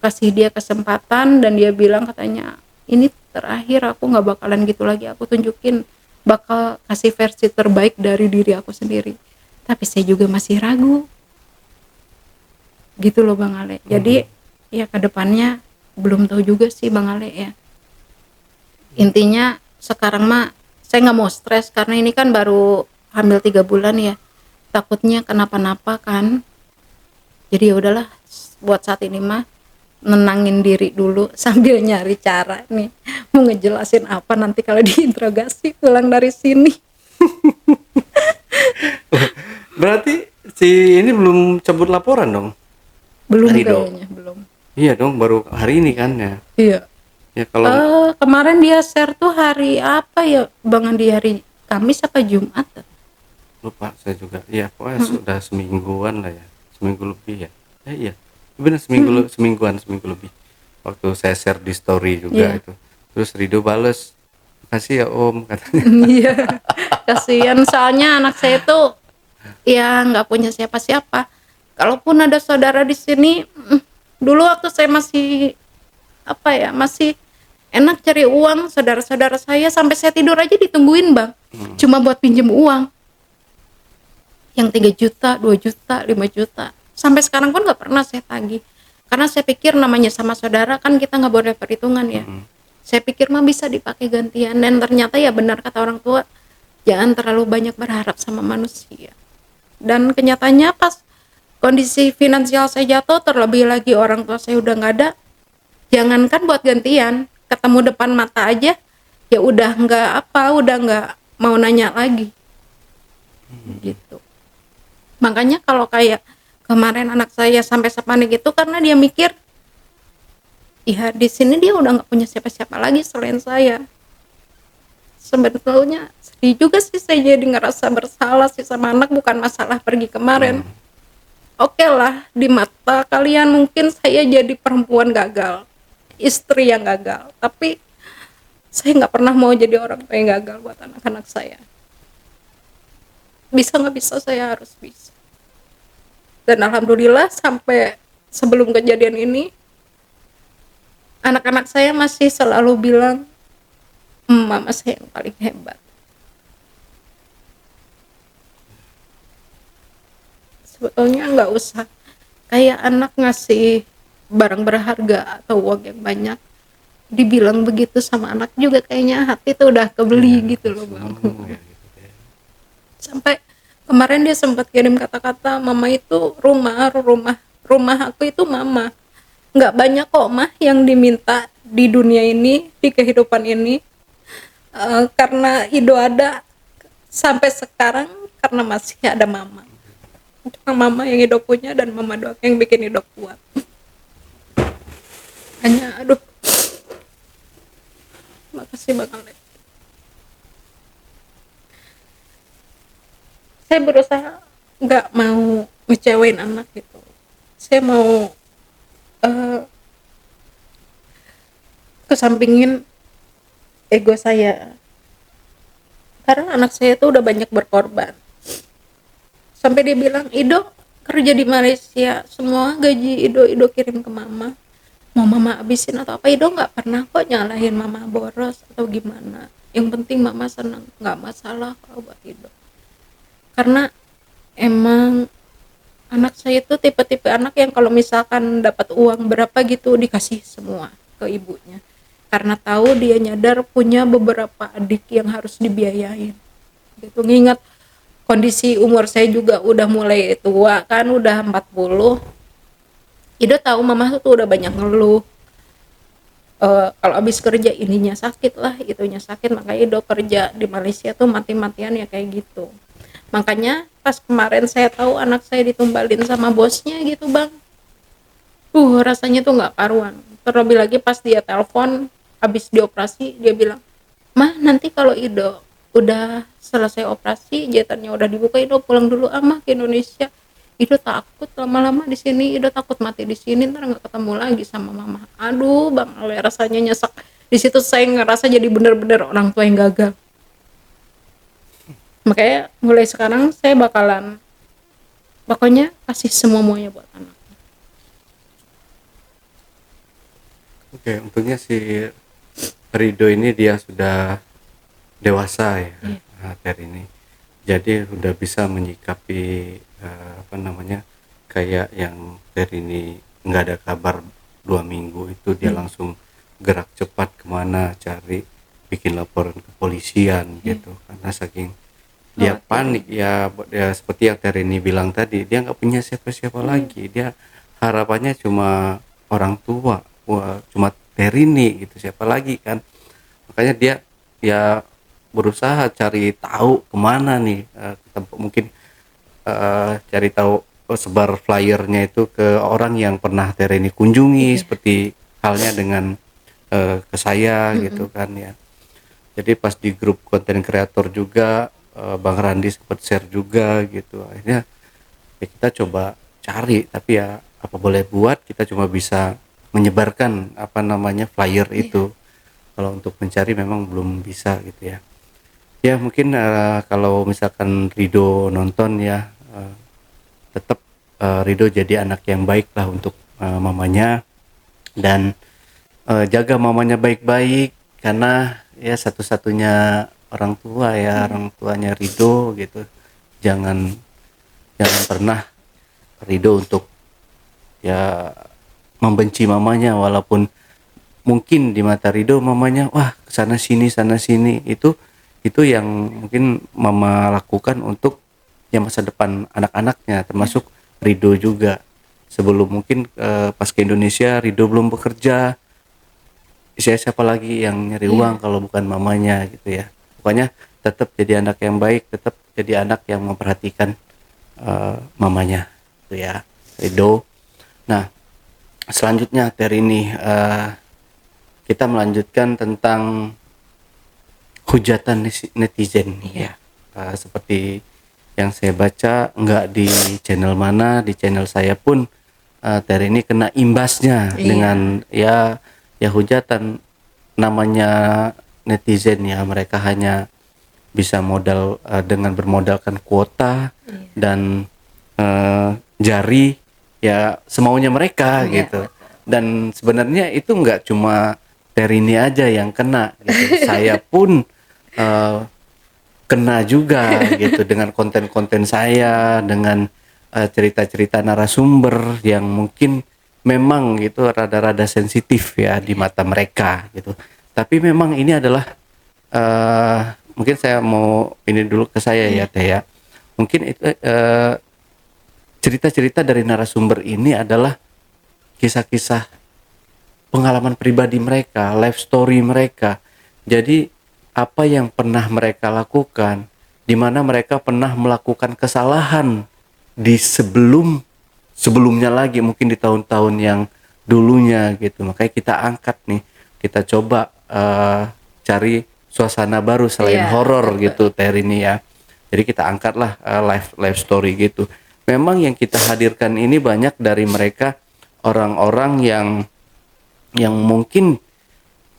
kasih dia kesempatan dan dia bilang katanya ini terakhir, aku nggak bakalan gitu lagi, aku tunjukin bakal kasih versi terbaik dari diri aku sendiri. Tapi saya juga masih ragu gitu loh Bang Ale. Jadi ya kedepannya belum tahu juga sih Bang Ale ya. Intinya sekarang mah saya nggak mau stres karena ini kan baru hamil 3 bulan ya, takutnya kenapa-napa kan. Jadi ya udahlah, buat saat ini mah nenangin diri dulu sambil nyari cara nih mau ngejelasin apa nanti kalau diinterogasi pulang dari sini. Berarti si ini belum cabut laporan dong? Belum Rido. kayaknya, belum. Iya dong, baru hari ini kan ya. Iya. Ya kalau Kemarin dia share tuh hari apa ya Bang, di hari Kamis apa Jumat? lupa saya juga. Iya, pokoknya sudah semingguan lah ya. Seminggu lebih ya. Iya. Benar seminggu lebih. Waktu saya share di story juga itu. Terus Rido bales, "Makasih ya Om," katanya. Iya. Kasihan soalnya anak saya tuh ya nggak punya siapa-siapa. Kalaupun ada saudara di sini, dulu waktu saya masih masih Enak cari uang, saudara-saudara saya sampai saya tidur aja ditungguin bang, cuma buat pinjem uang yang 3 juta, 2 juta, 5 juta. Sampai sekarang pun nggak pernah saya tagih, karena saya pikir namanya sama saudara kan kita nggak boleh perhitungan ya. Saya pikir mah bisa dipakai gantian, dan ternyata ya benar kata orang tua, jangan terlalu banyak berharap sama manusia. Dan kenyataannya pas kondisi finansial saya jatuh, terlebih lagi orang tua saya udah nggak ada, jangankan buat gantian, ketemu depan mata aja ya udah nggak apa, udah nggak mau nanya lagi gitu. Makanya kalau kayak kemarin anak saya sampai sepanik itu karena dia mikir ya di sini dia udah nggak punya siapa-siapa lagi selain saya. Sebetulnya sedih juga sih, saya jadi ngerasa bersalah sih sama anak, bukan masalah pergi kemarin. Oke lah, di mata kalian mungkin saya jadi perempuan gagal, istri yang gagal, tapi saya nggak pernah mau jadi orang tua yang gagal buat anak-anak saya. Bisa nggak bisa, saya harus bisa. Dan alhamdulillah sampai sebelum kejadian ini, anak-anak saya masih selalu bilang, mama saya yang paling hebat. Sebetulnya nggak usah kayak anak ngasih barang berharga atau uang yang banyak, dibilang begitu sama anak juga kayaknya hati tuh udah kebeli gitu loh bang. Sampai kemarin dia sempat kirim kata-kata, mama itu rumah aku itu mama. Nggak banyak kok mah yang diminta di dunia ini, di kehidupan ini. Karena Ido ada sampai sekarang karena masih ada mama. Cuma mama yang Ido punya dan mama doang yang bikin Ido kuat. Hanya aduh, makasih Bang Ale. Saya berusaha nggak mau ngecewain anak gitu. Saya mau kesampingin ego saya, karena anak saya tuh udah banyak berkorban. Sampai dia bilang, Ido kerja di Malaysia, semua gaji Ido kirim ke mama, mau mama habisin atau apa. Ido nggak pernah kok nyalahin mama boros atau gimana, yang penting mama senang, nggak masalah kalau buat Ido. Karena emang anak saya itu tipe-tipe anak yang kalau misalkan dapat uang berapa gitu dikasih semua ke ibunya, karena tahu dia nyadar punya beberapa adik yang harus dibiayain gitu. Ngingat kondisi umur saya juga udah mulai tua kan, udah 40. Ido tahu mama tuh udah banyak ngeluh, kalau habis kerja ininya sakit lah, itunya sakit, makanya Ido kerja di Malaysia tuh mati-matian ya kayak gitu. Makanya pas kemarin saya tahu anak saya ditumbalin sama bosnya gitu bang, rasanya tuh nggak karuan. Terlebih lagi pas dia telepon habis dioperasi, dia bilang, mah nanti kalau Ido udah selesai operasi, jahitannya udah dibuka, Ido pulang dulu mah ke Indonesia. Ido takut lama-lama di sini, Ido takut mati di sini, ntar nggak ketemu lagi sama mama. Aduh bang Ale, rasanya nyesek. Di situ saya ngerasa jadi bener-bener orang tua yang gagal. Makanya mulai sekarang saya bakalan pokoknya kasih semuanya buat anak. Oke, untungnya si Rido ini dia sudah dewasa ya, Ter ini. Jadi udah bisa menyikapi kayak yang Ter ini nggak ada kabar 2 minggu itu dia langsung gerak cepat kemana cari, bikin laporan ke polisian gitu, karena saking dia panik ya seperti yang Ter ini bilang tadi, dia nggak punya siapa-siapa lagi, dia harapannya cuma orang tua, cuma Ter ini gitu, siapa lagi kan. Makanya dia ya berusaha cari tahu kemana nih, mungkin cari tahu, sebar flyernya itu ke orang yang pernah Ter ini kunjungi, seperti halnya dengan ke saya gitu kan ya. Jadi pas di grup konten kreator juga Bang Randi sempat share juga gitu. Akhirnya ya kita coba cari, tapi ya apa boleh buat, kita cuma bisa menyebarkan flyer itu. Kalau untuk mencari memang belum bisa gitu ya. Ya mungkin kalau misalkan Rido nonton ya, tetap Rido jadi anak yang baik lah untuk mamanya, dan jaga mamanya baik-baik karena ya satu-satunya orang tua ya, orang tuanya Rido gitu. Jangan jangan pernah Rido untuk ya membenci mamanya, walaupun mungkin di mata Rido mamanya wah sana sini itu yang mungkin mama lakukan untuk ya masa depan anak-anaknya, termasuk Rido juga. Sebelum mungkin pas ke Indonesia Rido belum bekerja, siapa lagi yang nyari uang kalau bukan mamanya gitu ya. Pokoknya tetap jadi anak yang baik, tetap jadi anak yang memperhatikan mamanya gitu ya, Rido. Nah, selanjutnya Ter ini kita melanjutkan tentang hujatan netizen ya. Seperti yang saya baca, nggak di channel mana, di channel saya pun Ter ini kena imbasnya dengan ya hujatan. Namanya netizen ya, mereka hanya bisa modal dengan bermodalkan kuota dan jari ya semaunya mereka gitu. Dan sebenarnya itu nggak cuma Terini aja yang kena gitu. Saya pun kena juga gitu dengan konten-konten saya, dengan cerita-cerita narasumber yang mungkin memang gitu rada-rada sensitif ya di mata mereka gitu. Tapi memang ini adalah mungkin saya mau ini dulu ke saya ya Teh ya. Mungkin itu cerita-cerita dari narasumber ini adalah kisah-kisah pengalaman pribadi mereka, life story mereka. Jadi apa yang pernah mereka lakukan, di mana mereka pernah melakukan kesalahan di sebelumnya lagi, mungkin di tahun-tahun yang dulunya gitu. Makanya kita angkat nih, kita coba cari suasana baru selain horor gitu Terini ya. Jadi kita angkatlah life story gitu. Memang yang kita hadirkan ini banyak dari mereka orang-orang yang mungkin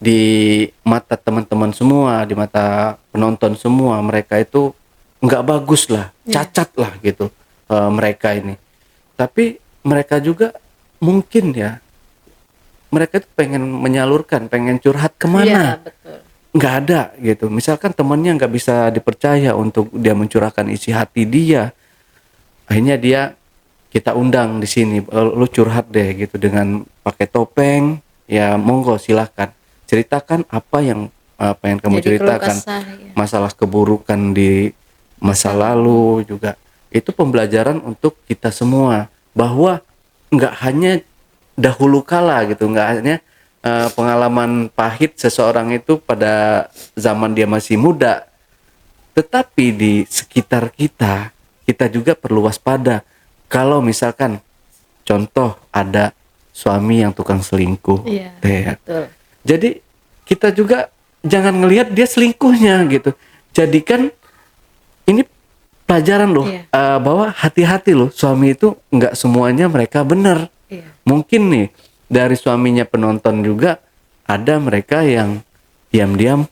di mata teman-teman semua, di mata penonton semua, mereka itu nggak bagus lah, cacat lah gitu mereka ini. Tapi mereka juga mungkin ya, mereka itu pengen menyalurkan, pengen curhat kemana, nggak ada gitu. Misalkan temannya nggak bisa dipercaya untuk dia mencurahkan isi hati dia, akhirnya kita undang di sini, lu curhat deh gitu dengan pakai topeng, ya monggo silahkan ceritakan apa yang pengen kamu ceritakan, masalah keburukan di masa lalu juga. Itu pembelajaran untuk kita semua bahwa nggak hanya dahulu kala gitu, nggak hanya pengalaman pahit seseorang itu pada zaman dia masih muda, tetapi di sekitar kita juga perlu waspada. Kalau misalkan contoh ada suami yang tukang selingkuh, betul. Jadi kita juga jangan ngelihat dia selingkuhnya gitu. Jadikan ini pelajaran loh, bahwa hati-hati loh, suami itu nggak semuanya mereka benar. Mungkin nih dari suaminya penonton juga ada mereka yang diam-diam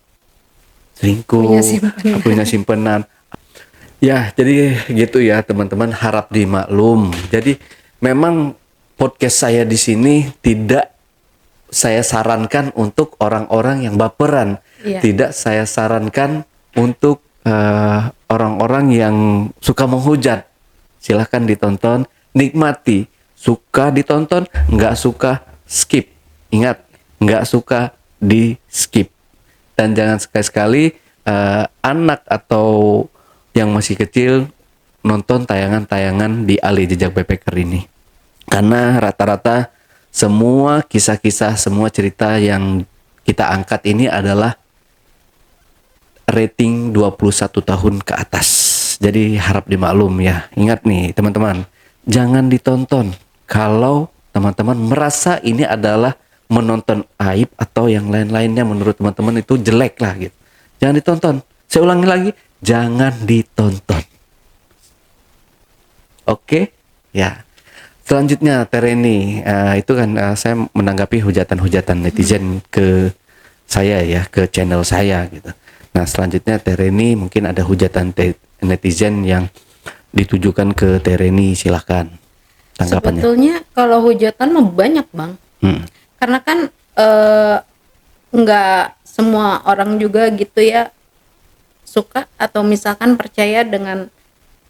selingkuh, punya simpenan. Ya, jadi gitu ya teman-teman, harap dimaklum. Jadi memang podcast saya di sini tidak saya sarankan untuk orang-orang yang baperan. Tidak saya sarankan untuk orang-orang yang suka menghujat. Silahkan ditonton, nikmati. Suka ditonton, nggak suka skip. Ingat, nggak suka di skip. Dan jangan sekali-sekali anak atau yang masih kecil nonton tayangan-tayangan di Ali Jejak Backpacker ini. Karena rata-rata semua kisah-kisah, semua cerita yang kita angkat ini adalah rating 21 tahun ke atas. Jadi harap dimaklum ya. Ingat nih teman-teman, jangan ditonton kalau teman-teman merasa ini adalah menonton aib atau yang lain-lainnya menurut teman-teman itu jelek lah gitu. Jangan ditonton. Saya ulangi lagi, jangan ditonton. Oke? Ya. Selanjutnya Tereni, itu kan saya menanggapi hujatan-hujatan netizen ke saya ya, ke channel saya gitu. Nah selanjutnya Tereni mungkin ada hujatan netizen yang ditujukan ke Tereni, silahkan tanggapannya. Sebetulnya kalau hujatan mah banyak Bang. Karena kan nggak semua orang juga gitu ya suka atau misalkan percaya dengan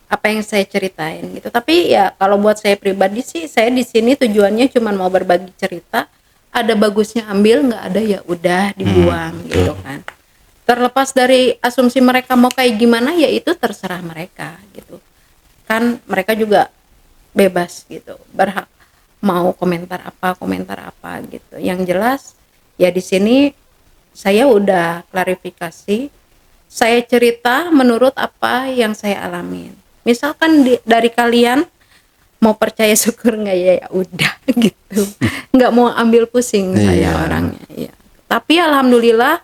apa yang saya ceritain gitu. Tapi ya kalau buat saya pribadi sih, saya di sini tujuannya cuma mau berbagi cerita. Ada bagusnya ambil, nggak ada ya udah dibuang gitu kan. Terlepas dari asumsi mereka mau kayak gimana, ya itu terserah mereka gitu. Kan mereka juga bebas gitu, berhak mau komentar apa gitu. Yang jelas ya di sini saya udah klarifikasi, saya cerita menurut apa yang saya alamin. Misalkan dari kalian mau percaya syukur nggak ya udah gitu, nggak mau ambil pusing saya orangnya ya. Tapi alhamdulillah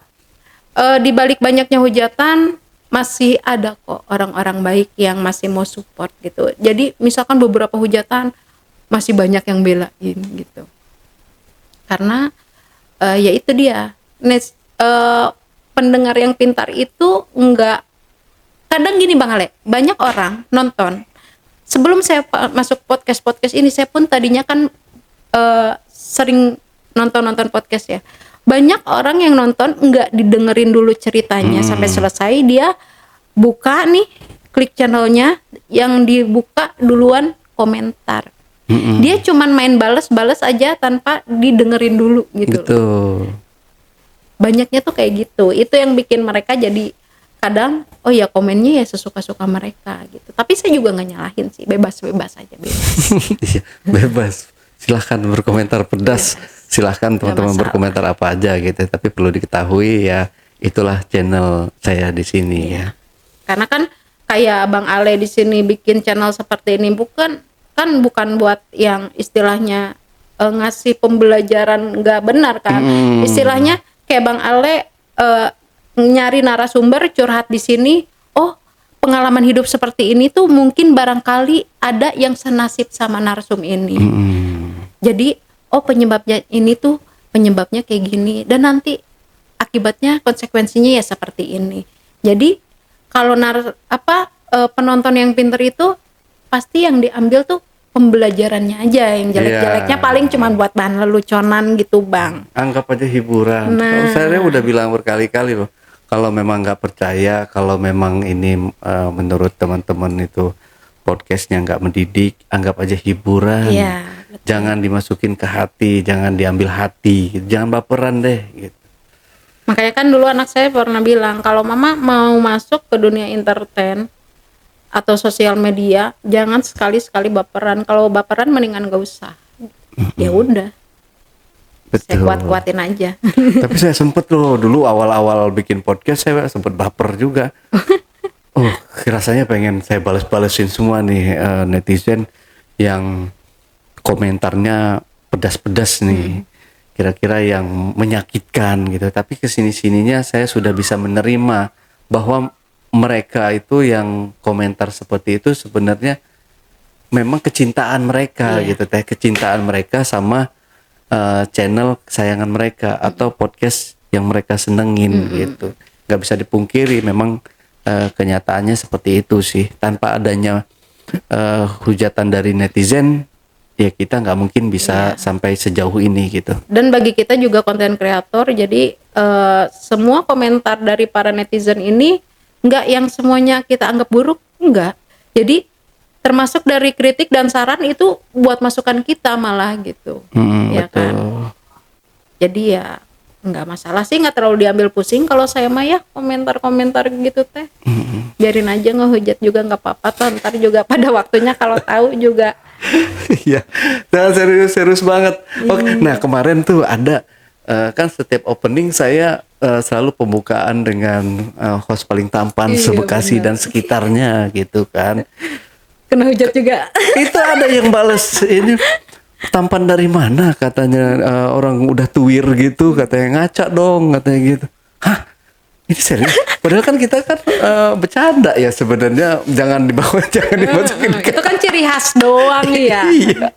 di balik banyaknya hujatan masih ada kok orang-orang baik yang masih mau support gitu. Jadi misalkan beberapa hujatan masih banyak yang belain gitu, karena ya itu dia pendengar yang pintar itu enggak. Kadang gini Bang Ale, banyak orang nonton. Sebelum saya masuk podcast ini, saya pun tadinya kan sering nonton podcast ya. Banyak orang yang nonton enggak didengerin dulu ceritanya sampai selesai, dia buka nih, klik channelnya, yang dibuka duluan komentar. Dia cuman main bales aja tanpa didengerin dulu gitu. Banyaknya tuh kayak gitu. Itu yang bikin mereka jadi kadang oh ya komennya ya sesuka-suka mereka gitu. Tapi saya juga nggak nyalahin sih, bebas aja bebas. Silahkan berkomentar pedas, silahkan teman-teman berkomentar apa aja gitu. Tapi perlu diketahui ya, itulah channel saya di sini ya. Karena kan kayak Bang Ale di sini bikin channel seperti ini bukan buat yang istilahnya ngasih pembelajaran nggak benar kan. Istilahnya kayak Bang Ale nyari narasumber curhat di sini, oh pengalaman hidup seperti ini tuh mungkin barangkali ada yang senasib sama narsum ini. Jadi oh penyebabnya kayak gini, dan nanti akibatnya konsekuensinya ya seperti ini. Jadi kalau penonton yang pinter itu pasti yang diambil tuh pembelajarannya aja, yang jelek-jeleknya paling cuma buat bahan leluconan gitu Bang. Anggap aja hiburan. Saya udah bilang berkali-kali loh, kalau memang nggak percaya, kalau memang ini menurut teman-teman itu podcastnya nggak mendidik, anggap aja hiburan. Jangan dimasukin ke hati, jangan diambil hati, jangan baperan deh gitu. Makanya kan dulu anak saya pernah bilang, kalau mama mau masuk ke dunia entertain atau sosial media, jangan sekali-sekali baperan. Kalau baperan mendingan gak usah. Ya udah. Saya kuat-kuatin aja. Tapi saya sempet loh dulu awal-awal bikin podcast, saya sempet baper juga. Rasanya pengen saya balas-balesin semua nih netizen yang komentarnya pedas-pedas nih. Kira-kira yang menyakitkan gitu. Tapi kesini-sininya saya sudah bisa menerima bahwa mereka itu yang komentar seperti itu sebenarnya memang kecintaan mereka gitu teh, kecintaan mereka sama channel kesayangan mereka atau podcast yang mereka senengin gitu. Nggak bisa dipungkiri memang kenyataannya seperti itu sih. Tanpa adanya hujatan dari netizen, ya kita nggak mungkin bisa sampai sejauh ini gitu. Dan bagi kita juga konten kreator, jadi semua komentar dari para netizen ini nggak yang semuanya kita anggap buruk, enggak. Jadi termasuk dari kritik dan saran itu buat masukan kita malah gitu, ya betul. Kan. Jadi ya nggak masalah sih, nggak terlalu diambil pusing kalau saya mah ya komentar-komentar gitu teh. Biarin aja, ngehujat juga nggak apa-apa, toh ntar juga pada waktunya kalau tahu juga. Iya, nah, serius banget. Nah kemarin tuh ada kan setiap opening saya selalu pembukaan dengan host paling tampan se-Bekasi dan sekitarnya gitu kan. Kena hujat juga. Itu ada yang bales, ini tampan dari mana katanya, orang udah tuir gitu katanya, ngaca dong katanya gitu. Hah? Ini serius? Padahal kan kita kan bercanda ya sebenarnya, jangan dibawa, jangan dimasukin. Itu kan ciri khas doang ya. Iya.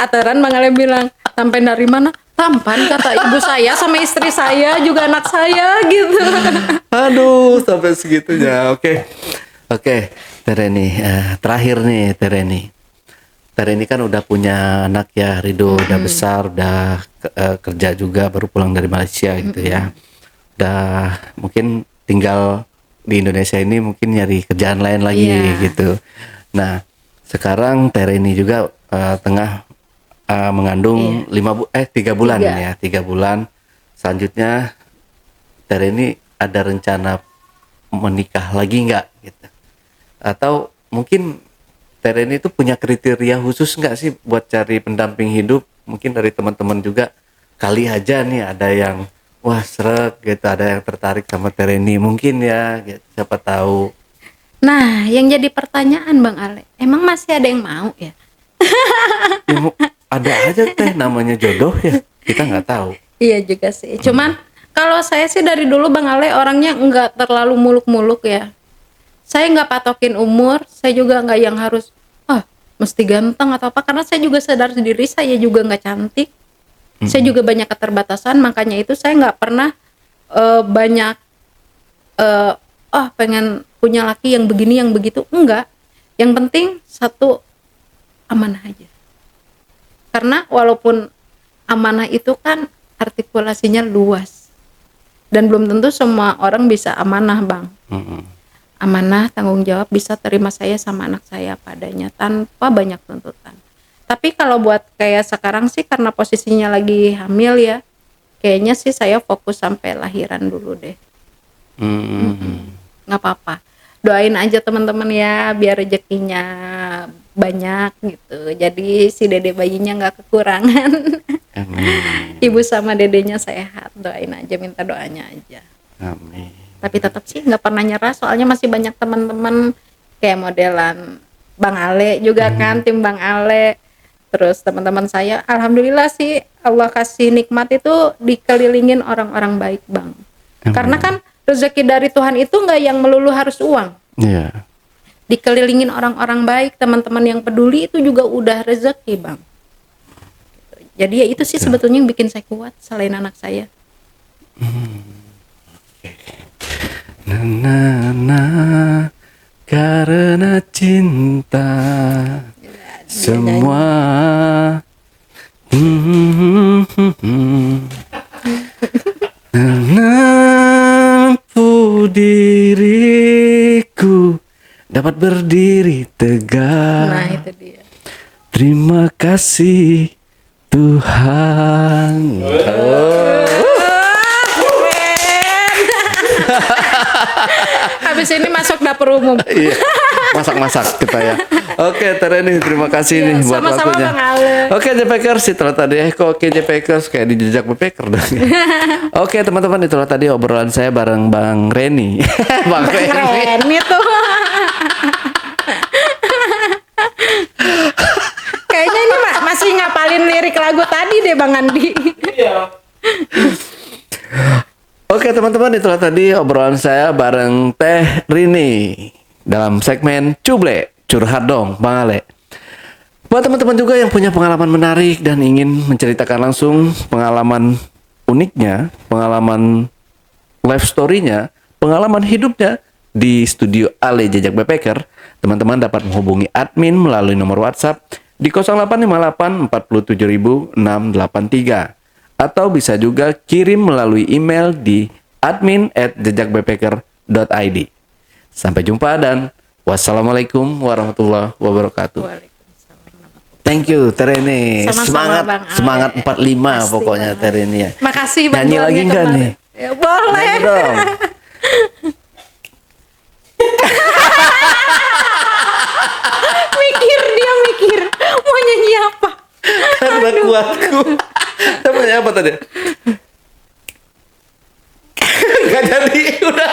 Aturan Bang Ale bilang, tampan dari mana? Tampan kata ibu saya sama istri saya juga anak saya gitu. Aduh, sampai segitunya. Oke, Tereni, terakhir nih Tereni kan udah punya anak ya, Rido udah besar, udah kerja juga, baru pulang dari Malaysia gitu ya. Udah mungkin tinggal di Indonesia ini mungkin nyari kerjaan lain lagi gitu. Nah, sekarang Tereni juga tengah mengandung 3 bulan ya, 3 bulan. Selanjutnya Tereni ada rencana menikah lagi nggak gitu? Atau mungkin Tereni itu punya kriteria khusus nggak sih buat cari pendamping hidup? Mungkin dari teman-teman juga kali aja nih ada yang wah srek gitu, ada yang tertarik sama Tereni mungkin ya, gitu, siapa tahu. Nah, yang jadi pertanyaan Bang Ale, emang masih ada yang mau ya? Ya, ada aja teh namanya jodoh ya, kita nggak tahu. Iya juga sih. Cuman kalau saya sih dari dulu Bang Ale orangnya nggak terlalu muluk-muluk ya. Saya nggak patokin umur, saya juga nggak yang harus mesti ganteng atau apa, karena saya juga sadar diri saya juga nggak cantik. Saya juga banyak keterbatasan, makanya itu saya nggak pernah banyak pengen punya laki yang begini yang begitu, enggak. Yang penting satu, amanah aja. Karena walaupun amanah itu kan artikulasinya luas dan belum tentu semua orang bisa amanah Bang. Amanah, tanggung jawab, bisa terima saya sama anak saya padanya tanpa banyak tuntutan. Tapi kalau buat kayak sekarang sih karena posisinya lagi hamil ya, kayaknya sih saya fokus sampai lahiran dulu deh. Nggak apa-apa, doain aja teman-teman ya biar rezekinya banyak gitu, jadi si dede bayinya nggak kekurangan. Amin. Ibu sama dedenya sehat, doain aja, minta doanya aja. Amin. Tapi tetap sih nggak pernah nyerah, soalnya masih banyak teman-teman kayak modelan Bang Ale juga kan, tim Bang Ale. Terus teman-teman saya, alhamdulillah sih Allah kasih nikmat itu dikelilingin orang-orang baik Bang. Karena kan rezeki dari Tuhan itu nggak yang melulu harus uang. Iya. Dikelilingin orang-orang baik, teman-teman yang peduli itu juga udah rezeki Bang. Jadi ya itu sih sebetulnya yang bikin saya kuat selain anak saya. Karena cinta semua mampu diriku dapat berdiri tegak. Nah itu dia. Terima kasih Tuhan. Habis ini masuk dapur umum. Iya, masak-masak kita ya. Oke, Tereni, terima kasih nih buat sama-sama waktunya. Bang Ale. Oke, Jepekers, itulah tadi kok Jepekers kayak di jejak Backpacker dong. Oke, teman-teman, itulah tadi obrolan saya bareng Bang Reni. Bang Reni. Keren itu. Kayaknya ini masih ngapalin lirik lagu tadi deh Bang Andi. Iya. Oke teman-teman, itulah tadi obrolan saya bareng Teh Rini dalam segmen Cuble, curhat dong Bang Ale. Buat teman-teman juga yang punya pengalaman menarik dan ingin menceritakan langsung pengalaman uniknya, pengalaman life story-nya, pengalaman hidupnya di studio Ale Jejak Backpacker, teman-teman dapat menghubungi admin melalui nomor WhatsApp di 0858 47683. Atau bisa juga kirim melalui email di admin@jejakbackpacker.id. Sampai jumpa dan wassalamualaikum warahmatullahi wabarakatuh. Thank you Tereni. Sama-sama, Bang Ale. Semangat 45 Pasti, pokoknya Bang Ale. Tereni ya. Makasih Bang. Nyanyi lagi enggak nih? Ya, boleh. Nyanyi dong. mikir mau nyanyi apa. Karena kuatku. Namanya apa tadi? Gak jadi, udah.